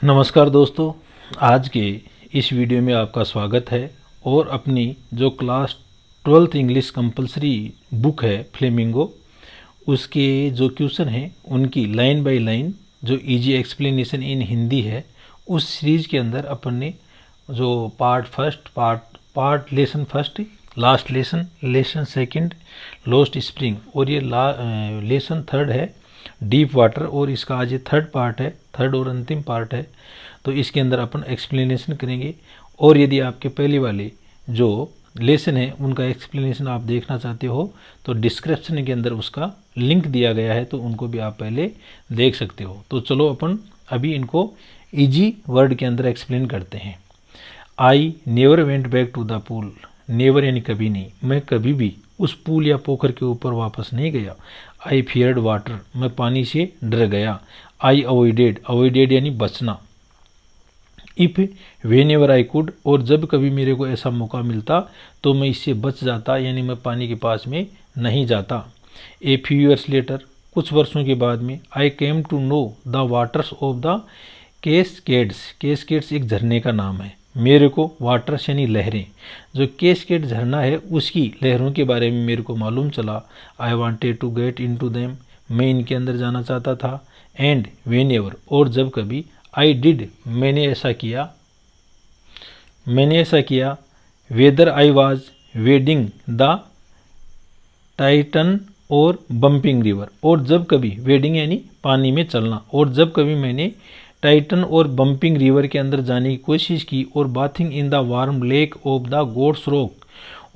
नमस्कार दोस्तों, आज के इस वीडियो में आपका स्वागत है। और अपनी जो class 12th English compulsory book है फ्लेमिंगो, उसके जो क्वेश्चन हैं उनकी लाइन बाय लाइन जो इजी एक्सप्लेनेशन इन हिंदी है, उस सीरीज के अंदर अपन ने जो part lesson first, last lesson second, lost spring, और ये लेसन थर्ड है डीप वाटर, और इसका आज ये थर्ड और अंतिम पार्ट है। तो इसके अंदर अपन एक्सप्लेनेशन करेंगे। और यदि आपके पहले वाले जो लेसन है उनका एक्सप्लेनेशन आप देखना चाहते हो तो डिस्क्रिप्शन के अंदर उसका लिंक दिया गया है, तो उनको भी आप पहले देख सकते हो। तो चलो अपन अभी इनको इजी वर्ड के अंदर एक्सप्लेन करते हैं। I never went back to the pool. Never यानी कभी नहीं, मैं कभी भी उस पूल या पोखर के ऊपर वापस नहीं गया। आई फियर्ड वाटर, मैं पानी से डर गया। आई अवॉइडेड यानी बचना। If when ever I could, और जब कभी मेरे को ऐसा मौका मिलता तो मैं इससे बच जाता, यानी मैं पानी के पास में नहीं जाता। ए फ्यू ईयर्स लेटर, कुछ वर्षों के बाद में, I came to know the waters of the cascades. Cascades एक झरने का नाम है। मेरे को वाटर्स यानी लहरें, जो कैस्केड झरना है उसकी लहरों के बारे में मेरे को मालूम चला। I wanted to get into them, मैं इनके अंदर जाना चाहता था। एंड वेन एवर, और जब कभी, आई डिड, मैंने ऐसा किया। Whether I was wedding the Titan और बम्पिंग रिवर, और जब कभी, वेडिंग यानी पानी में चलना, और जब कभी मैंने टाइटन और बम्पिंग रिवर के अंदर जाने की कोशिश की। और bathing in the warm lake of the Gods Rock,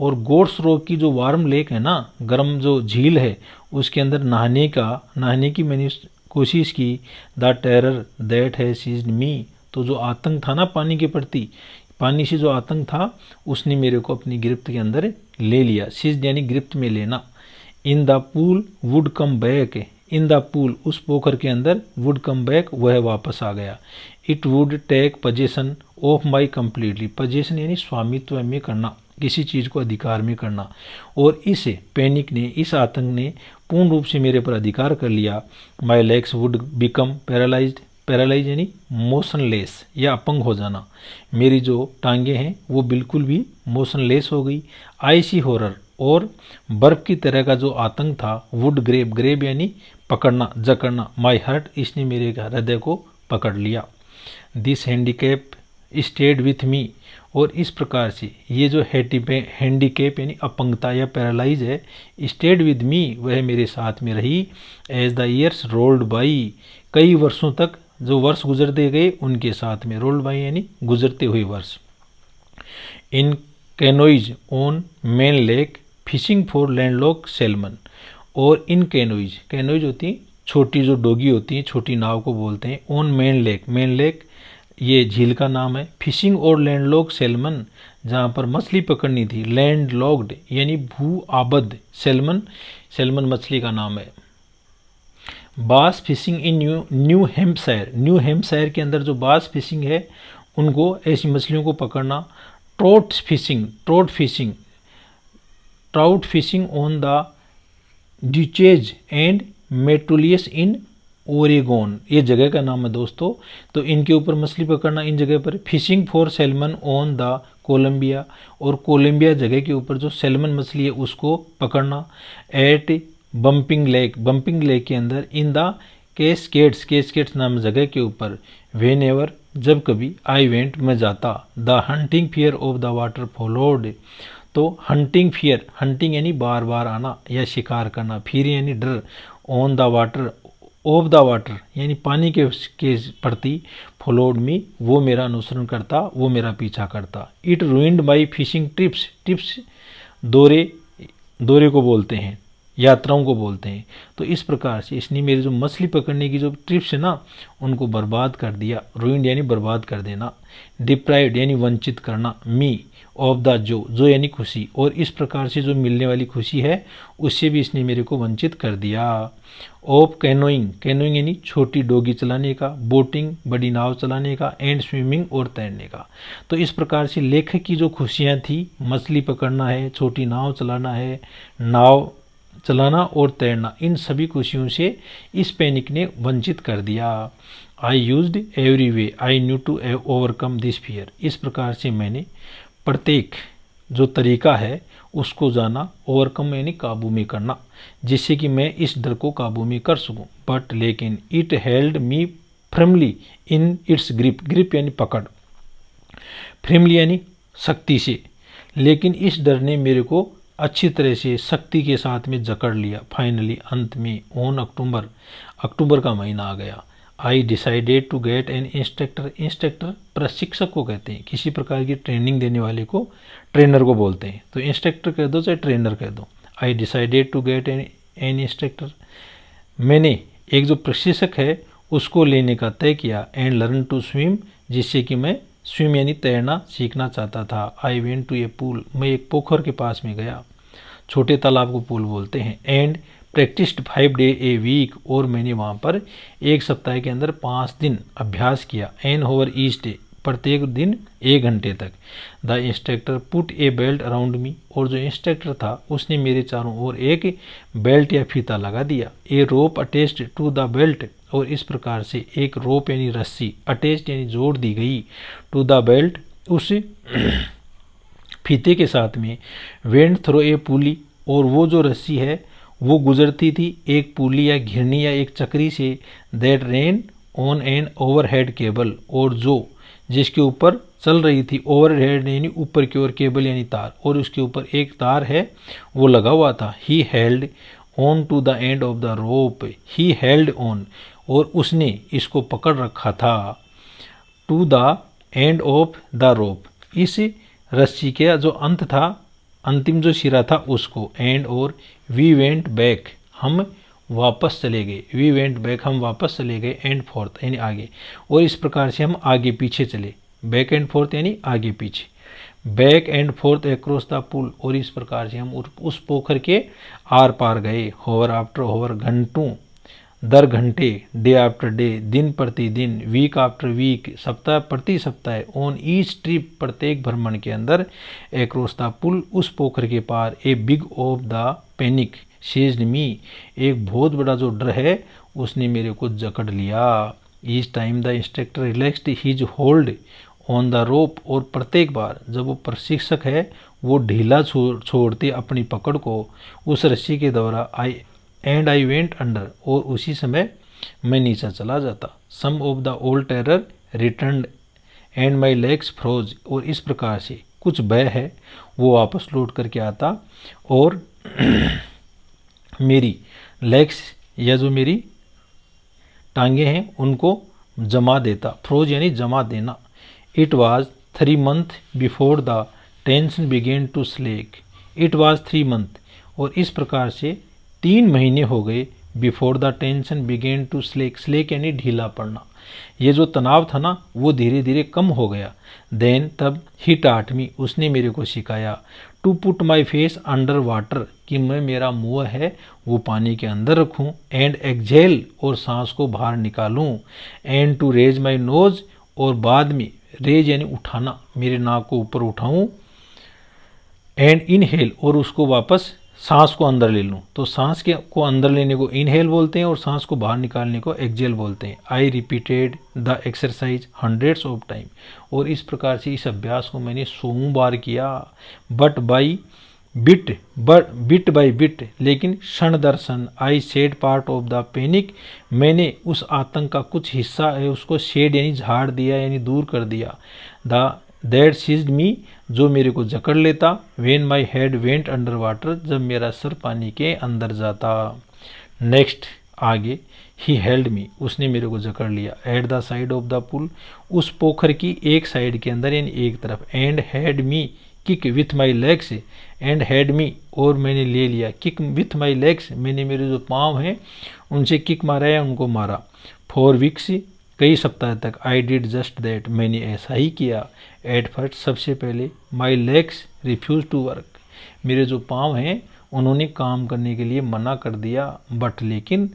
और गोड्स रॉक की जो वार्म लेक है ना, गर्म जो झील है, उसके अंदर नहाने की मैंने कोशिश की। The terror that has seized me, तो जो आतंक था ना पानी के प्रति, पानी से जो आतंक था उसने मेरे को अपनी गिरफ्त के अंदर ले लिया। सीज्ड यानी गिरफ्त में लेना। इन the pool would come back, in the pool उस पोखर के अंदर, वुड कम बैक वह वापस आ गया। It would take possession of my completely, possession यानी स्वामित्व में करना, किसी चीज़ को अधिकार में करना। और इस पैनिक ने, इस आतंक ने पूर्ण रूप से मेरे पर अधिकार कर लिया। My legs would become paralysed, paralyse यानी मोशनलेस या अपंग हो जाना। मेरी जो टांगे हैं वो बिल्कुल भी मोशनलेस हो गई। आइसी हॉरर, और बर्फ की तरह का जो आतंक था, वुड ग्रेब यानी पकड़ना, जकड़ना। माई हार्ट, इसने मेरे हृदय को पकड़ लिया। This handicap stayed with me, और इस प्रकार से ये जो हैंडीकैप यानी अपंगता या पैरालाइज है, स्टेड विद मी, वह मेरे साथ में रही। As the years rolled by, कई वर्षों तक जो वर्ष गुजरते गए उनके साथ में। रोल्ड बाई यानी गुजरते हुए वर्ष। In canoes on Maine lake fishing for landlocked salmon, और इन कैनोइज होती हैं छोटी जो डोगी होती हैं, छोटी नाव को बोलते हैं। ऑन मेन लेक ये झील का नाम है। फिशिंग और लैंडलॉक सैल्मन, जहाँ पर मछली पकड़नी थी। लैंडलॉक्ड यानी भू आबद्ध, सैल्मन मछली का नाम है। बास फिशिंग इन न्यू हेम्पशायर के अंदर जो बास फिशिंग है उनको, ऐसी मछलियों को पकड़ना। ट्राउट फिशिंग ऑन द ड्यूचेज एंड मेटोलियस इन ओरेगोन, ये जगह का नाम है दोस्तों। तो इनके ऊपर मछली पकड़ना, इन जगह पर। Fishing for salmon on the Columbia, और कोलंबिया जगह के ऊपर जो सैल्मन मछली है उसको पकड़ना। एट बम्पिंग लेक के अंदर। इन द कैस्केड्स नाम जगह के ऊपर। वेन एवर, जब कभी, आई वेंट, मैं जाता। The hunting fear of the water followed, तो हंटिंग यानी बार बार आना या शिकार करना। फिर यानी डर। On the water, of the water यानी पानी के प्रति। फॉलोड मी, वो मेरा अनुसरण करता, वो मेरा पीछा करता। It ruined my fishing trips दौरे को बोलते हैं, यात्राओं को बोलते हैं। तो इस प्रकार से इसने मेरी जो मछली पकड़ने की जो ट्रिप्स है ना उनको बर्बाद कर दिया। रूइंड यानी बर्बाद कर देना। डिप्राइव्ड यानी वंचित करना। मी ऑफ द जो यानी खुशी, और इस प्रकार से जो मिलने वाली खुशी है उससे भी इसने मेरे को वंचित कर दिया। ऑफ कैनोइंग यानी छोटी डोगी चलाने का। बोटिंग बड़ी नाव चलाने का। एंड स्विमिंग और तैरने का। तो इस प्रकार से लेखक की जो खुशियाँ थी, मछली पकड़ना है, छोटी नाव चलाना है, नाव चलाना और तैरना, इन सभी खुशियों से इस पैनिक ने वंचित कर दिया। I used every way I knew to overcome this fear. इस प्रकार से मैंने प्रत्येक जो तरीका है उसको जाना, ओवरकम यानी काबू में करना, जिससे कि मैं इस डर को काबू में कर सकूं। बट लेकिन it held me firmly in its grip, grip यानी पकड़, फर्मली यानी शक्ति से, लेकिन इस डर ने मेरे को अच्छी तरह से शक्ति के साथ में जकड़ लिया। फाइनली अंत में ऑन अक्टूबर का महीना आ गया। I decided to get an instructor, instructor प्रशिक्षक को कहते हैं, किसी प्रकार की ट्रेनिंग देने वाले को ट्रेनर को बोलते हैं, तो इंस्ट्रक्टर कह दो चाहे ट्रेनर कह दो। I decided to get an instructor, मैंने एक जो प्रशिक्षक है उसको लेने का तय किया। एंड लर्न टू स्विम, जिससे कि मैं स्विम यानी तैरना सीखना चाहता था। I went to a pool, मैं एक पोखर के पास में गया, छोटे तालाब को पूल बोलते हैं। And practised 5 day a week, और मैंने वहाँ पर एक सप्ताह के अंदर 5 दिन अभ्यास किया। एन ओवर ईच डे, प्रत्येक दिन 1 घंटे तक। The instructor put A belt around me, और जो इंस्ट्रक्टर था उसने मेरे चारों ओर एक बेल्ट या फीता लगा दिया। ए रोप अटैच्ड टू द बेल्ट, और इस प्रकार से एक रोप यानी रस्सी, अटैच्ड यानी जोड़ दी गई, टू द बेल्ट उस फीते के साथ में। वेंट थ्रो ए पुली, और वो जो रस्सी है वो गुजरती थी एक पुली या घिरनी या एक चक्री से। That rain on an overhead cable, और जो जिसके ऊपर चल रही थी, ओवरहेड यानी ऊपर की ओर, केबल यानी तार, और उसके ऊपर एक तार है वो लगा हुआ था। He held on to the end of the rope, he held on, और उसने इसको पकड़ रखा था, to the end of the rope, इस रस्सी के जो अंत था, अंतिम जो सिरा था उसको। एंड और वी वेंट बैक, हम वापस चले गए। वी वेंट बैक, हम वापस चले गए। एंड फोर्थ यानी आगे, और इस प्रकार से हम आगे पीछे चले। बैक एंड फोर्थ यानी आगे पीछे, back and forth across the pool, और इस प्रकार से हम उस पोखर के आर पार गए। होवर आफ्टर होवर, घंटों दर घंटे, डे आफ्टर डे, दिन प्रति दिन, वीक आफ्टर वीक, सप्ताह प्रति सप्ताह, ऑन ईच ट्रिप, प्रत्येक भ्रमण के अंदर, एक्रॉस द पुल, उस पोखर के पार, a big of the panic seized me, एक बहुत बड़ा जो डर है उसने मेरे को जकड़ लिया। Each time the instructor relaxed his hold on the rope, और प्रत्येक बार जब वो प्रशिक्षक है वो ढीला छोड़ते अपनी पकड़ को उस रस्सी के द्वारा, आई वेंट अंडर, और उसी समय मैं नीचे चला जाता। Some of the old terror return and my legs froze, और इस प्रकार से कुछ भय है वो वापस लौट करके आता, और मेरी लेग्स या जो मेरी टांगे हैं उनको जमा देता। फ्रोज यानी जमा देना। It was 3 months before the tension began to slack, it was 3 months, और इस प्रकार से 3 महीने हो गए। Before the tension began to slack, slack यानी ढीला पड़ना, ये जो तनाव था ना वो धीरे धीरे कम हो गया। देन तब ही टाट मी, उसने मेरे को सिखाया, to put my face under water, कि मैं मेरा मुंह है वो पानी के अंदर रखूं। एंड एक्सहेल, और सांस को बाहर निकालूं। And to raise my nose, और बाद में रेज यानी उठाना, मेरे नाक को ऊपर उठाऊं। एंड इनहेल, और उसको वापस सांस को अंदर ले लूँ, तो सांस को अंदर लेने को इनहेल बोलते हैं और सांस को बाहर निकालने को एक्सहेल बोलते हैं। I repeated the exercise hundreds of time, और इस प्रकार से इस अभ्यास को मैंने 100 बार किया। बट बाई बिट, लेकिन क्षण दर क्षण, I shed part of the panic, मैंने उस आतंक का कुछ हिस्सा है उसको शेड यानी झाड़ दिया यानी दूर कर दिया। दैट सीज्ड मी, जो मेरे को जकड़ लेता। When my head went under water, जब मेरा सर पानी के अंदर जाता। नेक्स्ट आगे, ही हेल्ड मी, उसने मेरे को जकड़ लिया। At the side of the pool, उस पोखर की एक साइड के अंदर यानी एक तरफ। And had me kick with my legs, and had me, और मैंने ले लिया। किक विथ माई लेग्स, मैंने मेरे जो पाँव हैं उनसे किक मारा या उनको मारा। 4 weeks, कई सप्ताह तक। आई डिड जस्ट दैट, मैंने ऐसा ही किया। एट फर्स्ट, सबसे पहले, my legs refuse to work, मेरे जो पाँव हैं उन्होंने काम करने के लिए मना कर दिया। बट लेकिन,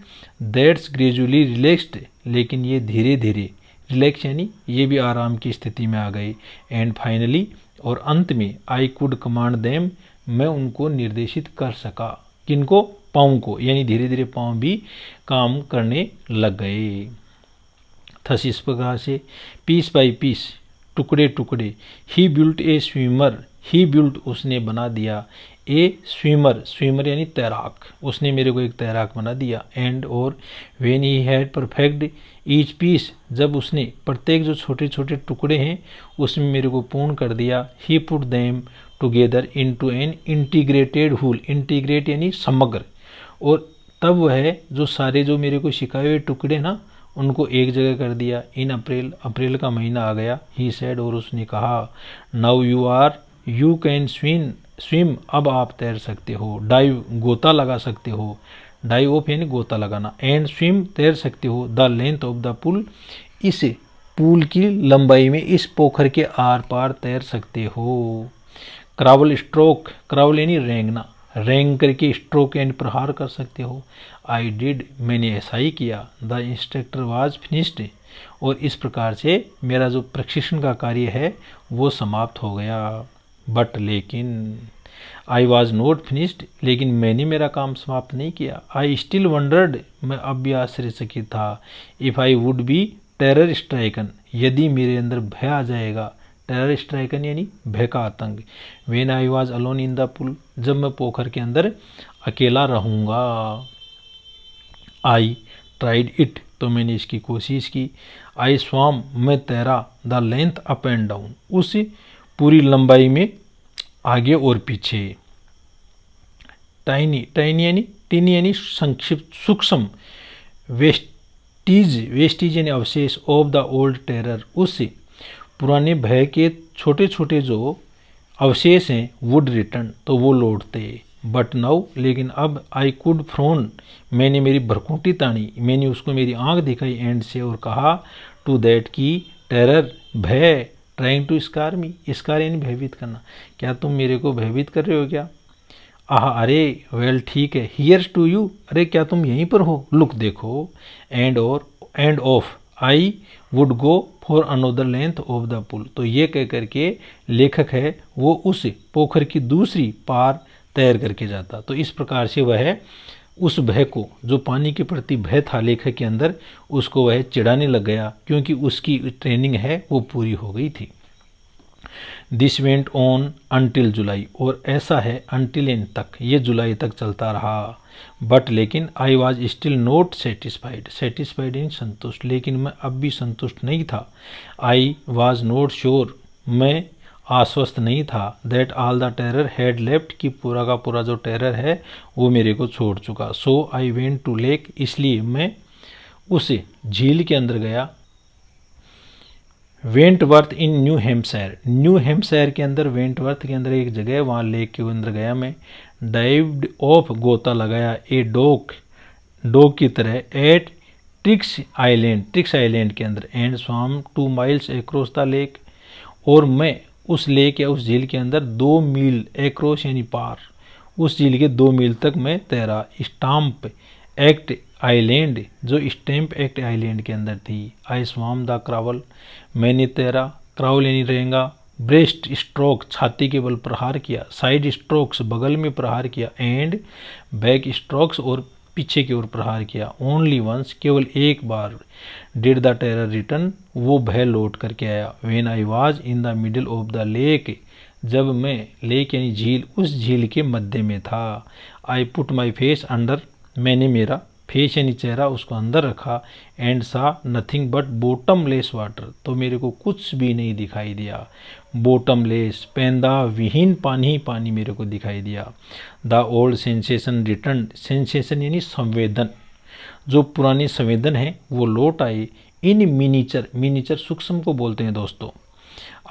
दैट्स ग्रेजुअली रिलैक्स्ड, लेकिन ये धीरे धीरे, रिलैक्स यानी ये भी आराम की स्थिति में आ गई। एंड फाइनली, और अंत में, आई कुड कमांड देम, मैं उनको निर्देशित कर सका। किनको? पाँव को, यानी धीरे धीरे पाँव भी काम करने लग गए। थस इस प्रकार से पीस बाई पीस, टुकड़े टुकड़े, he built a swimmer, he built उसने बना दिया, ए स्विमर, स्विमर यानी तैराक, उसने मेरे को एक तैराक बना दिया, एंड और when he had perfect each piece, जब उसने प्रत्येक जो छोटे छोटे टुकड़े हैं उसमें मेरे को पूर्ण कर दिया, he put them together into an integrated whole, integrate यानी समग्र, और तब वह जो सारे जो मेरे को सिखाए हुए टुकड़े ना उनको एक जगह कर दिया। इन अप्रैल, अप्रैल का महीना आ गया, ही सेड, और उसने कहा, नाउ यू कैन स्विम, अब आप तैर सकते हो, डाइव गोता लगा सकते हो, डाइव ऑफ यानी गोता लगाना, एंड स्विम तैर सकते हो, द लेंथ ऑफ द पुल, इस पुल की लंबाई में इस पोखर के आर पार तैर सकते हो। क्रावल स्ट्रोक, क्रावल यानी रेंगना, रेंग करके स्ट्रोक यानी प्रहार कर सकते हो। आई डिड, मैंने ऐसा ही किया। द इंस्ट्रक्टर वाज फिनिश्ड, और इस प्रकार से मेरा जो प्रशिक्षण का कार्य है वो समाप्त हो गया। बट लेकिन आई वॉज नॉट फिनिश्ड, लेकिन मैंने मेरा काम समाप्त नहीं किया। आई स्टिल वंडर्ड, मैं अब भी आश्चर्यचकित था। If I would be terror stricken, यदि मेरे अंदर भय आ जाएगा, टेरर स्ट्राइकन यानी भय का आतंक। When I was alone in the pool, जब मैं पोखर के अंदर अकेला रहूँगा। आई ट्राइड इट, तो मैंने इसकी कोशिश की। आई स्वाम, मैं तैरा, the length up and down, उस पूरी लंबाई में आगे और पीछे। टाइनी, टाइनी यानी टीनी यानी संक्षिप्त, सूक्ष्म। वेस्टीज, वेस्टीज यानी अवशेष, ऑफ द ओल्ड टेरर, उस पुराने भय के छोटे छोटे जो अवशेष हैं, वुड रिटर्न, तो वो लौटते। बट नाउ, लेकिन अब, आई कुड फ्रोन, मैंने मेरी भरकुंटी तानी, मैंने उसको मेरी आंख दिखाई एंड से, और कहा, टू दैट की टेरर, भय, trying to scare me, scare यानी भयभीत करना, क्या तुम मेरे को भयभीत कर रहे हो क्या? आह, अरे वेल ठीक है, हियर्स टू यू, अरे क्या तुम यहीं पर हो, लुक देखो, and off I would go for another length of the pool, तो ये कह करके लेखक है वो उस पोखर की दूसरी पार तैर करके जाता। तो इस प्रकार से वह उस भय को, जो पानी के प्रति भय था लेखक के अंदर, उसको वह चिढ़ाने लग गया, क्योंकि उसकी ट्रेनिंग है वो पूरी हो गई थी। दिस वेंट ऑन अनटिल जुलाई, और ऐसा है अनटिल एंड तक, ये जुलाई तक चलता रहा। बट लेकिन I was still not satisfied, satisfied in संतुष्ट, लेकिन मैं अब भी संतुष्ट नहीं था। आई वॉज नॉट श्योर, मैं आश्वस्त नहीं था, that all the terror had left, कि पूरा का पूरा जो टेरर है वो मेरे को छोड़ चुका। सो आई वेंट टू लेक, इसलिए मैं उस झील के अंदर गया। वेंटवर्थ इन न्यू हैम्पशायर, न्यू हैम्पशायर के अंदर, वेंटवर्थ के अंदर एक जगह है, वहाँ लेक के अंदर गया मैं। डाइव्ड ऑफ, गोता लगाया, ए डॉग, डॉग की तरह, at Tricks Island, Tricks Island के अंदर, एंड स्वाम 2 माइल्स एक्रॉस द लेक, और मैं उस लेक या उस झील के अंदर 2 मील, एक्रॉस यानी पार, उस झील के 2 मील तक मैं तैरा। स्टाम्प एक्ट आइलैंड, जो स्टैम्प एक्ट आइलैंड के अंदर थी। आई स्वाम द क्रावल, मैंने तैरा, क्रावल यानी रहेगा। ब्रेस्ट स्ट्रोक, छाती के बल प्रहार किया। साइड स्ट्रोक्स, बगल में प्रहार किया। एंड बैक स्ट्रोक्स, और पीछे की ओर प्रहार किया। ओनली वंस, केवल एक बार, डिड द टेरर रिटर्न, वो भय लौट करके आया। When I was in the middle of the lake, जब मैं लेक यानी झील, उस झील के मध्य में था। I put my face under, मैंने मेरा फेस यानी चेहरा उसको अंदर रखा। एंड सा नथिंग बट बॉटमलेस वाटर, तो मेरे को कुछ भी नहीं दिखाई दिया। बॉटमलेस, पैंदा विहीन पानी ही पानी मेरे को दिखाई दिया। The old sensation return, sensation यानी संवेदन, जो पुरानी संवेदन है वो लौट आई। इन मिनीचर, मिनीचर सूक्ष्म को बोलते हैं दोस्तों।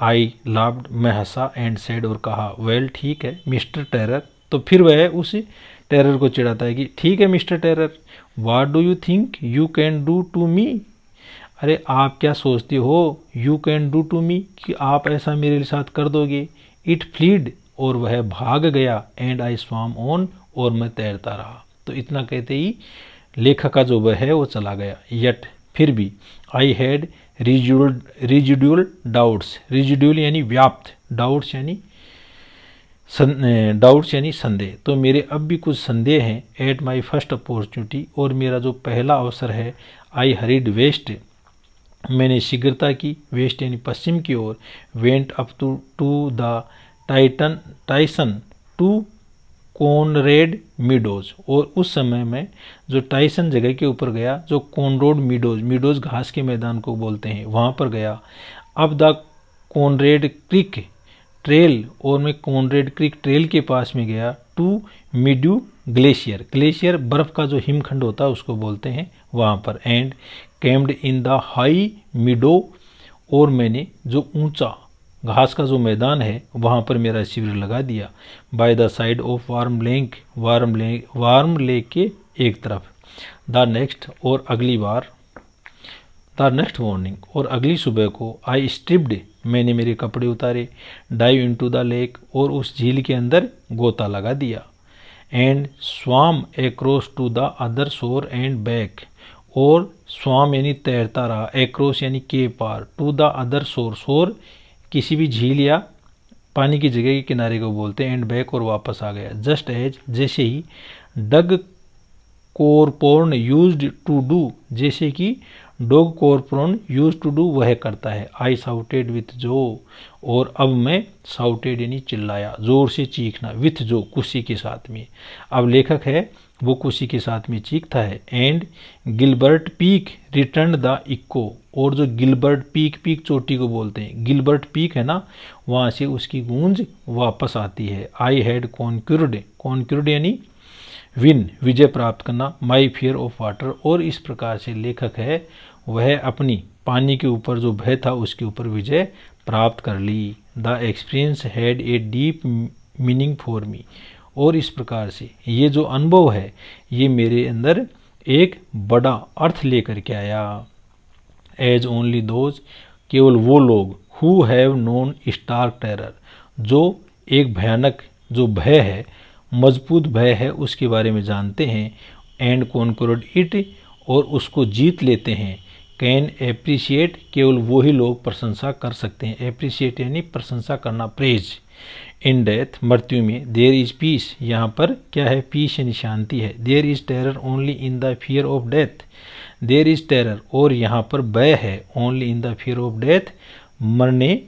आई लाफ्ड, मैं हंसा। एंड सेड, और कहा, वेल ठीक है मिस्टर टेरर, तो फिर वह उस टेरर को चिढ़ाता है कि ठीक है Mister Terror, what do you think you can do to me, अरे आप क्या सोचते हो, you can do to me, कि आप ऐसा मेरे साथ कर दोगे। इट फ्लीड, और वह भाग गया। एंड आई स्वाम ऑन, और मैं तैरता रहा। तो इतना कहते ही लेखक का जो वह है वो चला गया। यट, फिर भी, I had residual doubts, residual यानी व्याप्त, डाउट्स यानी संदेह, तो मेरे अब भी कुछ संदेह हैं। एट माई फर्स्ट अपॉर्चुनिटी, और मेरा जो पहला अवसर है। आई हरीड वेस्ट, मैंने शीघ्रता की, वेस्ट यानी पश्चिम की ओर, went up to the Tieton to Conrad meadows, और उस समय मैं जो टाइसन जगह के ऊपर गया, जो कॉनरोड मीडोज घास के मैदान को बोलते हैं, वहाँ पर गया। अब द कॉनरेड क्रिक ट्रेल, और मैं कॉनरेड क्रिक ट्रेल के पास में गया, टू मिड्यू ग्लेशियर बर्फ का जो हिमखंड होता है उसको बोलते हैं, वहाँ पर। And camped in the high meadow, और मैंने जो ऊंचा घास का जो मैदान है वहाँ पर मेरा शिविर लगा दिया। By the side of warm lake के एक तरफ। द नेक्स्ट मॉर्निंग, और अगली सुबह को, आई स्ट्रिप्ड, मैंने मेरे कपड़े उतारे, डाइव इनटू द लेक, और उस झील के अंदर गोता लगा दिया। And swam across to the other shore and back, और स्वाम यानी तैरता रहा, एक्रॉस यानी के पार, टू द अदर शोर किसी भी झील या पानी की जगह के किनारे को बोलते हैं, एंड बैक और वापस आ गया। जस्ट एज, जैसे ही, डग कोरपोर्न यूज्ड टू डू, जैसे कि डॉग कोरपोर्न यूज टू डू वह करता है। आई साउटेड विथ जो, और अब मैं साउटेड यानी चिल्लाया, जोर से चीखना, विथ जो खुशी के साथ में। अब लेखक है वो खुशी के साथ में चीखता है। And Gilbert Peak return the echo, और जो गिलबर्ट पीक चोटी को बोलते हैं, गिलबर्ट पीक है ना, वहाँ से उसकी गूंज वापस आती है। आई हैड कॉन्क्यूर्ड यानी विजय प्राप्त करना, माई फियर ऑफ वाटर, और इस प्रकार से लेखक है वह अपनी पानी के ऊपर जो भय था उसके ऊपर विजय प्राप्त कर ली। The experience had a deep meaning for me, और इस प्रकार से ये जो अनुभव है ये मेरे अंदर एक बड़ा अर्थ लेकर के आया। एज ओनली दोज, केवल वो लोग, who have known stark terror, जो एक भयानक जो भय है, मजबूत भय है, उसके बारे में जानते हैं, एंड कॉन्कर्ड इट, और उसको जीत लेते हैं, कैन एप्रिशिएट, केवल वही लोग प्रशंसा कर सकते हैं। एप्रिशिएट यानी प्रशंसा करना, प्रेज। इन डेथ, मृत्यु में, देयर इज पीस, यहाँ पर क्या है, पीस यानी शांति है। There is terror only in the fear of death, there is terror, और यहाँ पर भय है, only in the fear of death, मरने,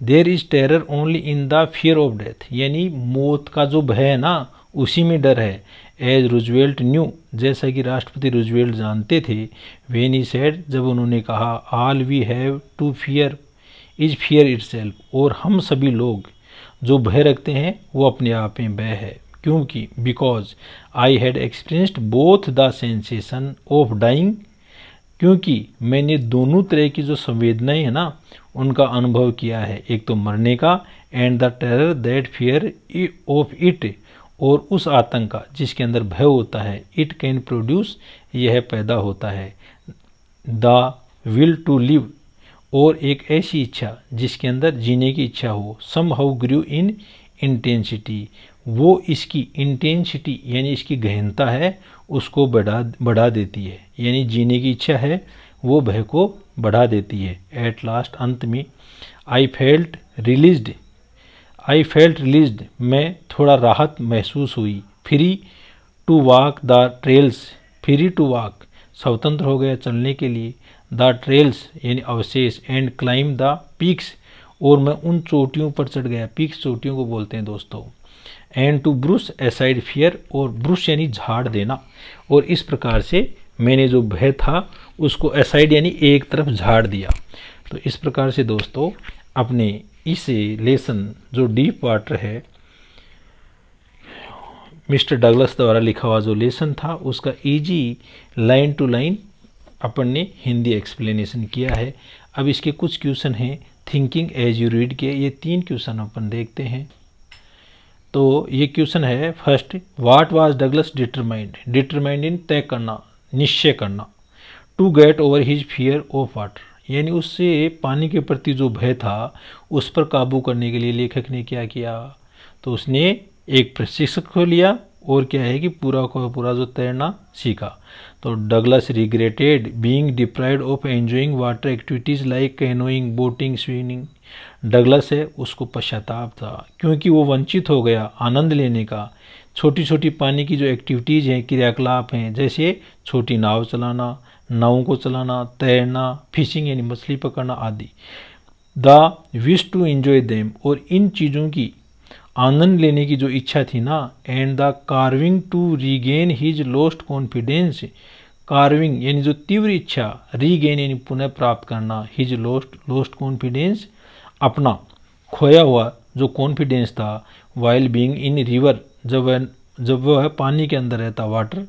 there is terror only in the fear of death, यानी मौत का जो भय है ना उसी में डर है। एज रूजवेल्ट न्यू, जैसा कि राष्ट्रपति रूजवेल्ट जानते थे, व्हेन ही सेड, जब उन्होंने कहा, all we have to fear is fear itself, और हम सभी लोग जो भय रखते हैं वो अपने आप में भय है। क्योंकि because I had experienced both the sensation of dying, क्योंकि मैंने दोनों तरह की जो संवेदनाएं हैं ना उनका अनुभव किया है, एक तो मरने का, and the terror that fear of it, और उस आतंक का जिसके अंदर भय होता है, इट कैन प्रोड्यूस, यह पैदा होता है, द विल टू लिव, और एक ऐसी इच्छा जिसके अंदर जीने की इच्छा हो, some how Guru in intensity, वो इसकी इंटेंसिटी यानी इसकी गहनता है उसको बढ़ा देती है, यानी जीने की इच्छा है वो भय को बढ़ा देती है। एट लास्ट, अंत में, आई फेल्ट रिलीज्ड, मैं थोड़ा राहत महसूस हुई। Free to walk the trails, free to walk, स्वतंत्र हो गया चलने के लिए, द ट्रेल्स यानी अवशेष, एंड क्लाइम द पीक्स, और मैं उन चोटियों पर चढ़ गया, पीक्स चोटियों को बोलते हैं दोस्तों। And to brush aside fear, और ब्रूश यानी झाड़ देना, और इस प्रकार से मैंने जो भय था उसको एसाइड यानी एक तरफ झाड़ दिया। तो इस प्रकार से दोस्तों अपने इस लेसन जो डीप वाटर है मिस्टर डगलस द्वारा लिखा हुआ जो लेसन था उसका इजी लाइन टू लाइन अपन ने हिंदी एक्सप्लेनेशन किया है। अब इसके कुछ क्वेश्चन हैं थिंकिंग एज यू रीड के, ये 3 क्वेश्चन अपन देखते हैं। तो ये क्वेश्चन है first, what was Douglas determined इन तय करना, निश्चय करना, to get over his fear of water, यानी उससे पानी के प्रति जो भय था उस पर काबू करने के लिए लेखक ने क्या किया, तो उसने एक प्रशिक्षक को लिया और क्या है कि पूरा का पूरा जो तैरना सीखा। तो Douglas regretted being deprived of enjoying water activities like canoeing, boating, swimming. Douglas है उसको पश्चाताप था क्योंकि वो वंचित हो गया आनंद लेने का। छोटी छोटी पानी की जो एक्टिविटीज़ हैं, क्रियाकलाप हैं, जैसे छोटी नाव चलाना, नावों को चलाना, तैरना, फिशिंग यानी मछली पकड़ना आदि। The wish to enjoy them, और इन चीज़ों की आनंद लेने की जो इच्छा थी ना, and the craving to regain his lost confidence, craving यानी जो तीव्र इच्छा, रीगेन यानी पुनः प्राप्त करना, हिज लॉस्ट कॉन्फिडेंस अपना खोया हुआ जो कॉन्फिडेंस था, वाइल बीइंग इन रिवर, जब वह पानी के अंदर रहता, water,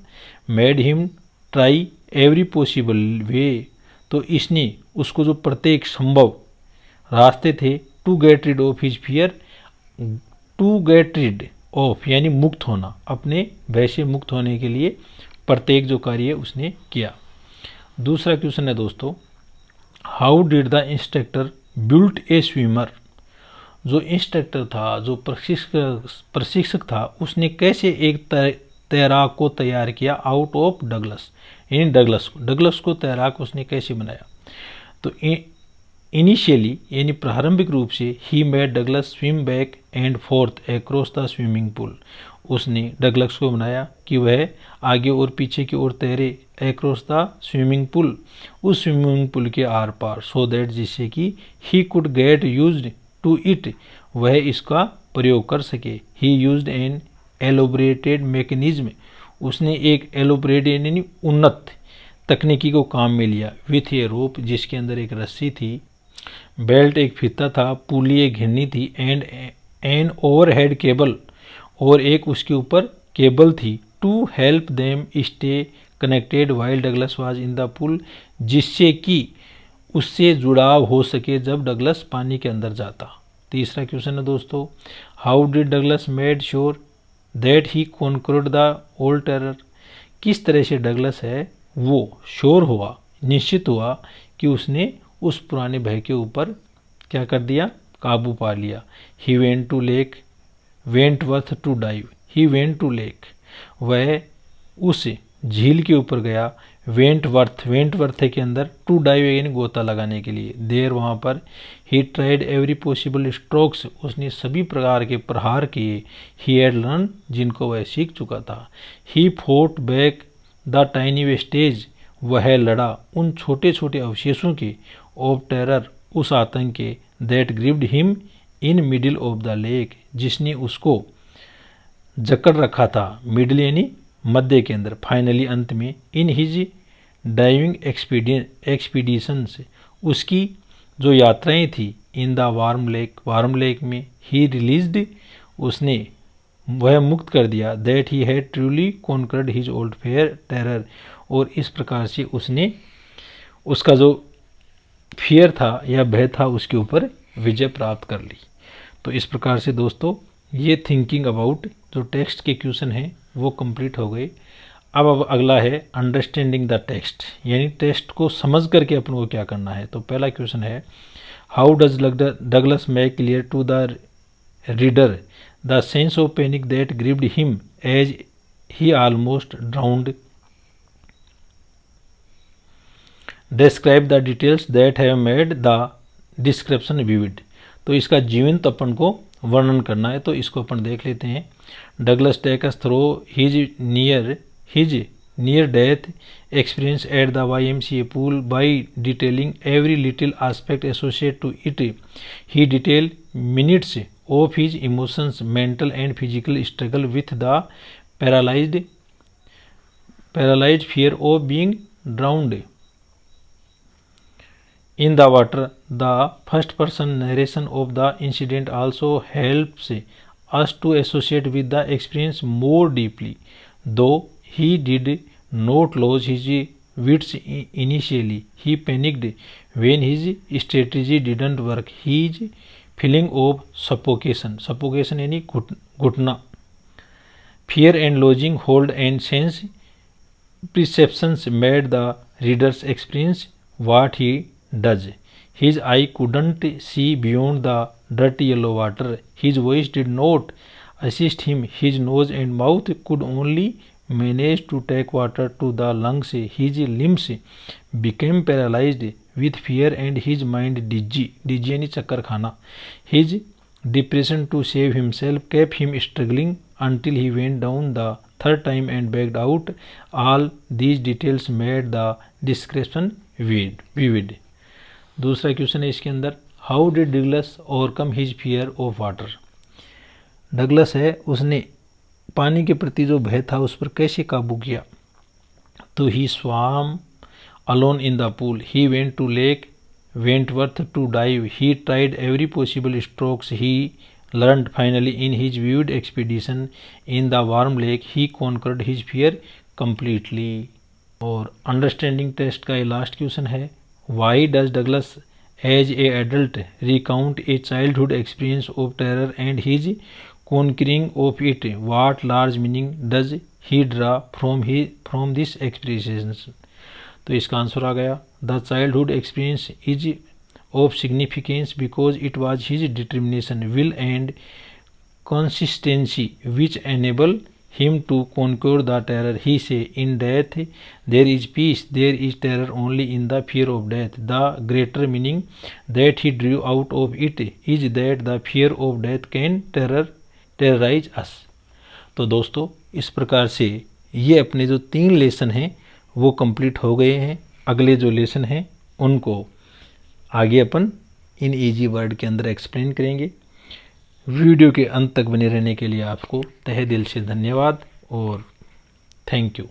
made him try every possible way, तो इसने उसको जो प्रत्येक संभव रास्ते थे, to get rid of his fear, to get rid of यानी मुक्त होना, अपने भय से मुक्त होने के लिए प्रत्येक जो कार्य उसने किया। दूसरा क्वेश्चन है दोस्तों, how did the instructor built a swimmer, जो इंस्ट्रक्टर था, जो प्रशिक्षक था, उसने कैसे एक तैराक को तैयार किया आउट ऑफ डगलस, यानी डगलस को तैराक उसने कैसे बनाया। तो इनिशियली यानी प्रारंभिक रूप से he made Douglas swim back and forth across the swimming pool, उसने डगलस को बनाया कि वह आगे और पीछे की ओर तैरे अक्रॉस द स्विमिंग पूल, उस स्विमिंग पूल के आर पार, सो दैट जिससे कि he could get used to it, वह इसका प्रयोग कर सके। He used an elaborated mechanism, उसने एक एलोबरेट यानी उन्नत तकनीकी को काम में लिया, विथ ए रोप जिसके अंदर एक रस्सी थी, बेल्ट एक फीता था, पुली एक घिरनी थी, एंड एन ओवरहेड केबल, और एक उसके ऊपर केबल थी, to help them stay connected while Douglas was in the pool, जिससे कि उससे जुड़ाव हो सके जब डगलस पानी के अंदर जाता। तीसरा क्वेश्चन है दोस्तों, how did Douglas made sure that he conquered the old terror, किस तरह से डगलस है वो श्योर हुआ, निश्चित हुआ कि उसने उस पुराने भय के ऊपर क्या कर दिया, काबू पा लिया। He went to Lake Wentworth to dive, he went to lake, वह उस झील के ऊपर गया, वेंटवर्थ के अंदर, टू डाइव यानी गोता लगाने के लिए, देर वहाँ पर, ही ट्राइड एवरी पॉसिबल स्ट्रोक्स, उसने सभी प्रकार के प्रहार किए, ही हैड लर्न जिनको वह सीख चुका था, he fought back the tiny vestige, वह लड़ा उन छोटे छोटे अवशेषों के, ऑफ टेरर उस आतंक के, that gripped him in middle of the lake, जिसने उसको जकड़ रखा था, मिडिल यानी मध्य के अंदर, फाइनली अंत में, इन हिज डाइविंग एक्सपीडिशंस, उसकी जो यात्राएं थी, इन द वार्म लेक में, ही रिलीज्ड, उसने वह मुक्त कर दिया, that he had truly conquered his old fear terror, और इस प्रकार से उसने उसका जो फियर था या भय था उसके ऊपर विजय प्राप्त कर ली। तो इस प्रकार से दोस्तों ये थिंकिंग अबाउट जो टेक्स्ट के क्वेश्चन हैं वो कंप्लीट हो गए। अब अगला है अंडरस्टैंडिंग द टेक्स्ट, यानी टेक्स्ट को समझ करके अपन को क्या करना है। तो पहला क्वेश्चन है, how does Douglas make clear to the reader the sense of panic that gripped him as he almost drowned, describe the details that have made the description vivid. तो इसका जीवंत अपन को वर्णन करना है, तो इसको अपन देख लेते हैं। Douglas takes through his near death experience at the YMCA pool by detailing every little aspect associated to it. He detailed minutes of his emotions, mental and physical struggle with the paralyzed fear of being drowned in the water. The first person narration of the incident also helps us to associate with the experience more deeply. Though he did not lose his wits initially, he panicked when his strategy didn't work. His feeling of suffocation यानी घुटना, fear and losing hold and sense perceptions made the reader's experience what he does. His eye couldn't see beyond the dirty yellow water. His voice did not assist him. His nose and mouth could only manage to take water to the lungs. His limbs became paralyzed with fear and his mind dizzy यानी चक्कर खाना. His depression to save himself kept him struggling until he went down the third time and backed out. All these details made the description vivid. दूसरा question है इसके अंदर, how did Douglas overcome his fear of water. Douglas है उसने पानी के प्रति जो भय था उस पर कैसे काबू किया। तो he swam alone in the pool, he went to Lake Wentworth to dive, he tried every possible strokes, he learned finally in his vivid expedition in the warm lake, he conquered his fear completely। और understanding test का ये last question है, why does Douglas as a adult recount a childhood experience of terror and his conquering of it, what large meaning does he draw from this experience. तो इसका answer आ गया, the childhood experience is of significance because it was his determination, will and consistency which enable him to conquer the terror। He say, in death there is peace, there is terror only in the fear of death। The greater meaning that he drew out of it is that the fear of death can terrorize us। तो दोस्तों इस प्रकार से ये अपने जो 3 lesson हैं वो कंप्लीट हो गए हैं। अगले जो लेसन हैं उनको आगे अपन इन इजी वर्ड के अंदर एक्सप्लेन करेंगे। वीडियो के अंत तक बने रहने के लिए आपको तहे दिल से धन्यवाद और थैंक यू।